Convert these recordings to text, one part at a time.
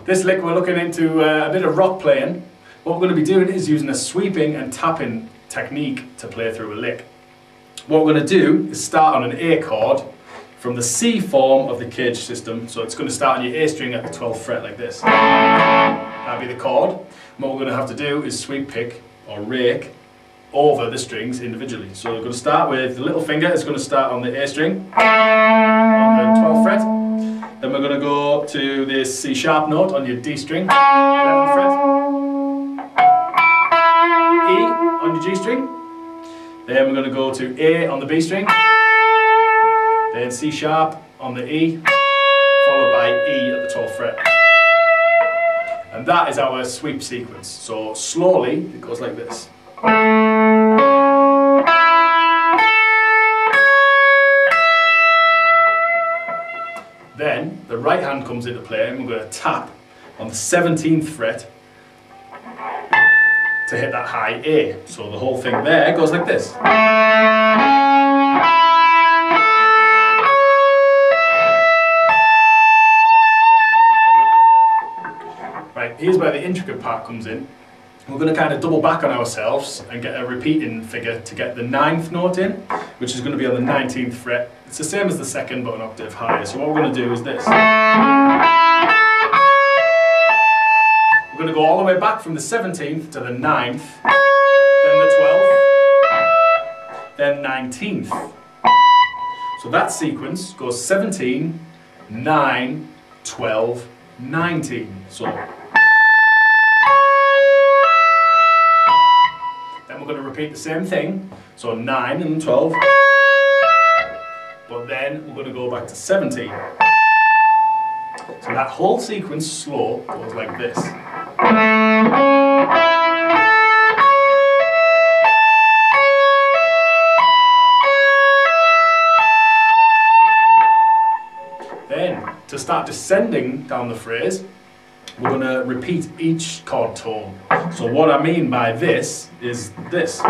This lick we're looking into a bit of rock playing. What we're going to be doing is using a sweeping and tapping technique to play through a lick. What we're going to do is start on an A chord from the C form of the cage system. So it's going to start on your A string at the 12th fret like this. That'll be the chord. And what we're going to have to do is sweep pick or rake over the strings individually. So we're going to start with the little finger. It's going to start on the A string on the 12th fret. Then we're going to go to this C sharp note on your D string, 11th fret. E on your G string. Then we're going to go to A on the B string. Then C sharp on the E, followed by E at the 12th fret. And that is our sweep sequence. So slowly, it goes like this. Then the right hand comes into play and we're going to tap on the 17th fret to hit that high A. So the whole thing there goes like this. Right, here's where the intricate part comes in. We're going to kind of double back on ourselves and get a repeating figure to get the 9th note in, which is going to be on the 19th fret. It's the same as the second but an octave higher. So what we're going to do is this. We're going to go all the way back from the 17th to the 9th, then the 12th, then 19th. So that sequence goes 17, 9, 12, 19. So then we're going to repeat the same thing. So 9 and 12. But then we're going to go back to 17. So that whole sequence slow goes like this. Then, to start descending down the phrase, we're going to repeat each chord tone. So what I mean by this is this. So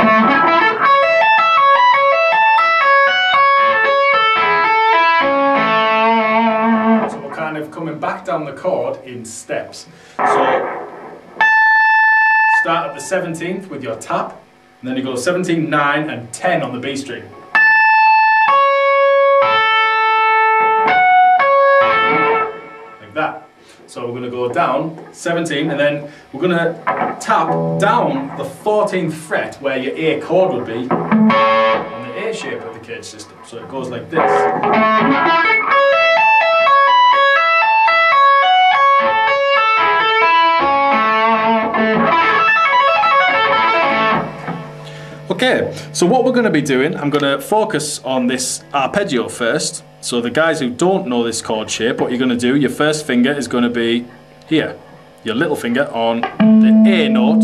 we're kind of coming back down the chord in steps. So start at the 17th with your tap, and then you go 17, 9 and 10 on the B string. Like that. So we're going to go down 17 and then we're going to tap down the 14th fret where your A chord would be on the A shape of the cage system. So it goes like this. Okay, so what we're going to be doing, I'm going to focus on this arpeggio first. So the guys who don't know this chord shape, what you're going to do, your first finger is going to be here. Your little finger on the A note.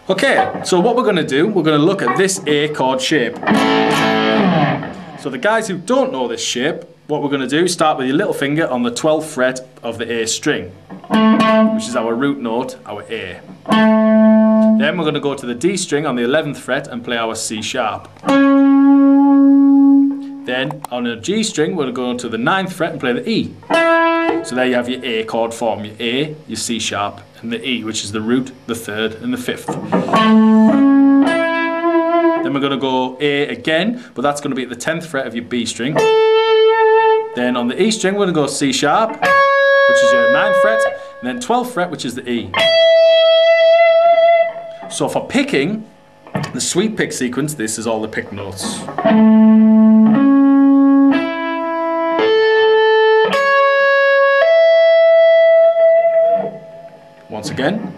Okay, so what we're going to do, we're going to look at this A chord shape. So the guys who don't know this shape, what we're going to do is start with your little finger on the 12th fret of the A string, which is our root note, our A. Then we're going to go to the D string on the 11th fret and play our C sharp. Then on a G string we're going to go to the 9th fret and play the E. So there you have your A chord form, your A, your C sharp and the E, which is the root, the 3rd and the 5th. Then we're going to go A again, but that's going to be at the 10th fret of your B string. Then on the E string we're going to go C sharp, which is your 9th fret, and then 12th fret, which is the E. So for picking, the sweep pick sequence, this is all the pick notes. Once again.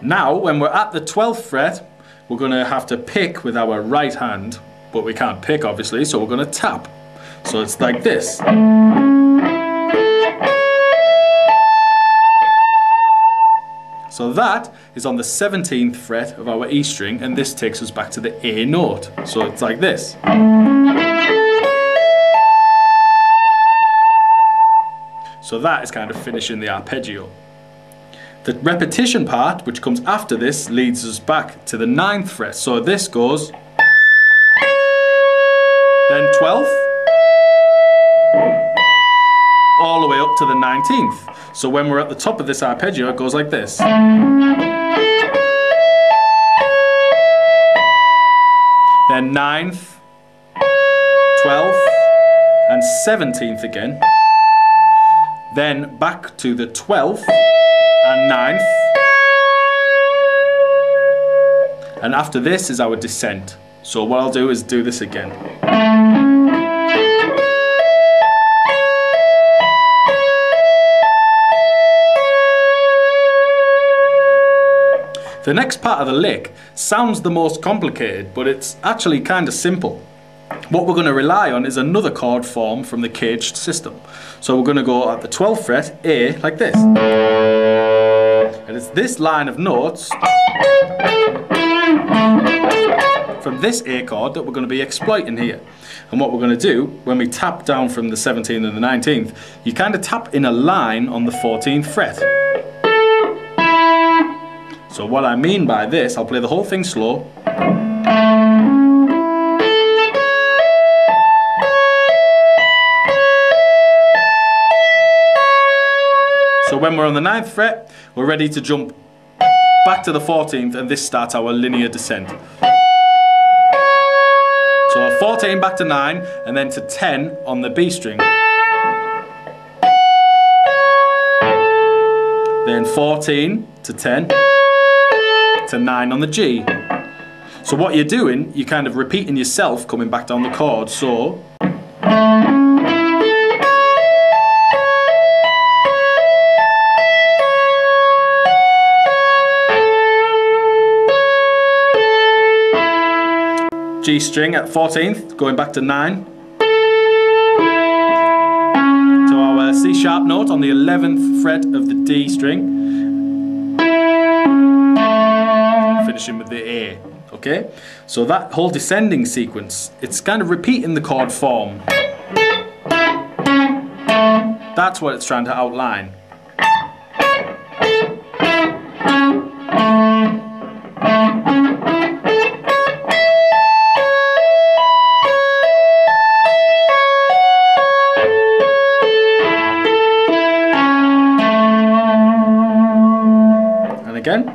Now, when we're at the 12th fret, we're going to have to pick with our right hand, but we can't pick obviously, so we're going to tap. So it's like this. So that is on the 17th fret of our E string, and this takes us back to the A note. So it's like this. So that is kind of finishing the arpeggio. The repetition part, which comes after this, leads us back to the 9th fret. So this goes, then 12th, all the way up to the 19th. So when we're at the top of this arpeggio, it goes like this. Then 9th, 12th, and 17th again. Then back to the 12th and 9th. And after this is our descent. So what I'll do is do this again. The next part of the lick sounds the most complicated, but it's actually kind of simple. What we're going to rely on is another chord form from the caged system. So we're going to go at the 12th fret, A, like this. And it's this line of notes from this A chord that we're going to be exploiting here. And what we're going to do, when we tap down from the 17th and the 19th, you kind of tap in a line on the 14th fret. So what I mean by this, I'll play the whole thing slow. So when we're on the 9th fret, we're ready to jump back to the 14th, and this starts our linear descent. So 14 back to 9, and then to 10 on the B string. Then 14 to 10 to 9 on the G. So what you're doing, you're kind of repeating yourself coming back down the chord. So G string at 14th, going back to 9. To our C sharp note on the 11th fret of the D string. Finishing with the A, okay? So that whole descending sequence, it's kind of repeating the chord form. That's what it's trying to outline. Again.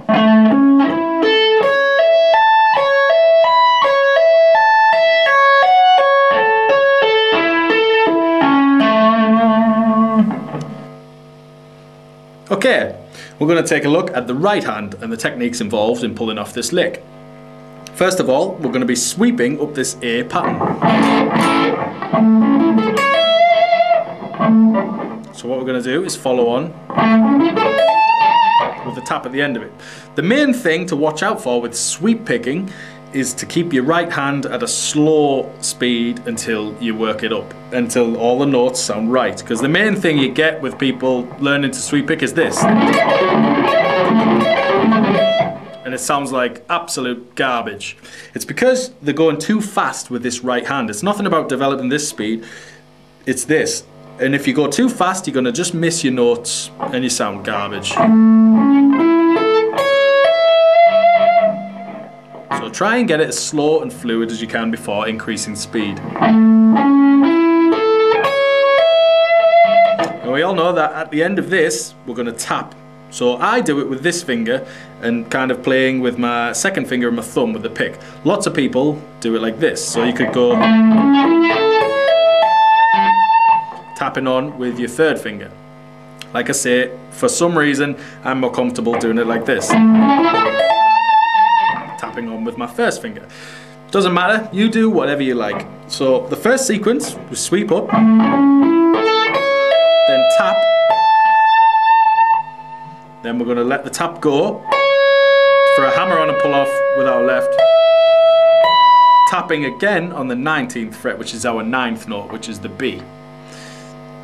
Okay, we're going to take a look at the right hand and the techniques involved in pulling off this lick. First of all, we're going to be sweeping up this A pattern. So what we're going to do is follow on with the tap at the end of it. The main thing to watch out for with sweep picking is to keep your right hand at a slow speed until you work it up, until all the notes sound right. Because the main thing you get with people learning to sweep pick is this. And it sounds like absolute garbage. It's because they're going too fast with this right hand. It's nothing about developing this speed, it's this. And if you go too fast, you're going to just miss your notes and you sound garbage. So try and get it as slow and fluid as you can before increasing speed. And we all know that at the end of this, we're going to tap. So I do it with this finger and kind of playing with my second finger and my thumb with the pick. Lots of people do it like this. So you could go tapping on with your third finger. Like I say, for some reason, I'm more comfortable doing it like this. Tapping on with my first finger. Doesn't matter, you do whatever you like. So the first sequence, we sweep up, then tap, then we're going to let the tap go for a hammer on and pull off with our left, tapping again on the 19th fret, which is our 9th note, which is the B.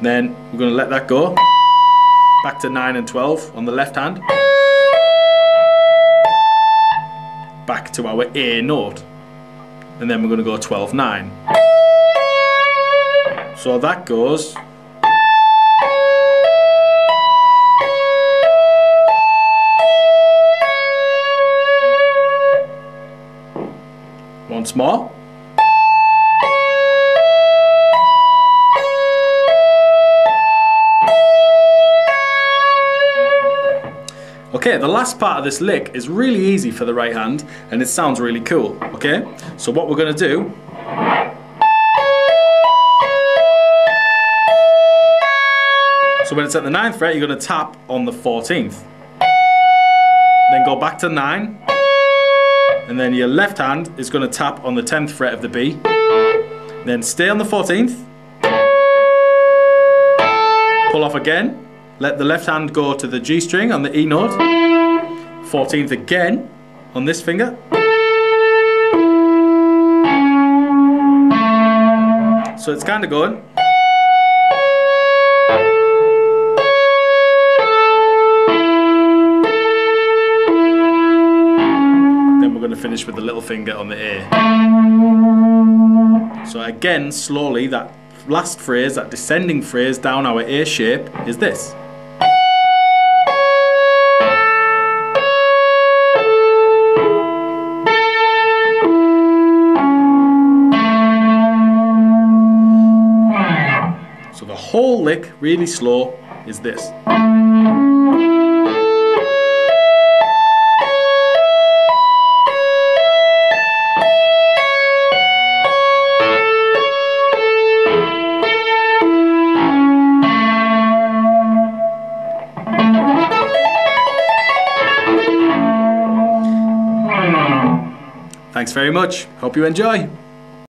Then we're going to let that go, back to 9 and 12 on the left hand, back to our A note, and then we're going to go 12-9. So that goes Once more. Okay, the last part of this lick is really easy for the right hand and it sounds really cool, okay? So what we're going to do, so when it's at the 9th fret, you're going to tap on the 14th. Then go back to 9, and then your left hand is going to tap on the 10th fret of the B. Then stay on the 14th, pull off again, let the left hand go to the G string on the E note, 14th again on this finger, so it's kind of going. Then we're going to finish with the little finger on the A. So again, slowly, that last phrase, that descending phrase down our A shape is this. So the whole lick, really slow, is this. Thanks very much. Hope you enjoy.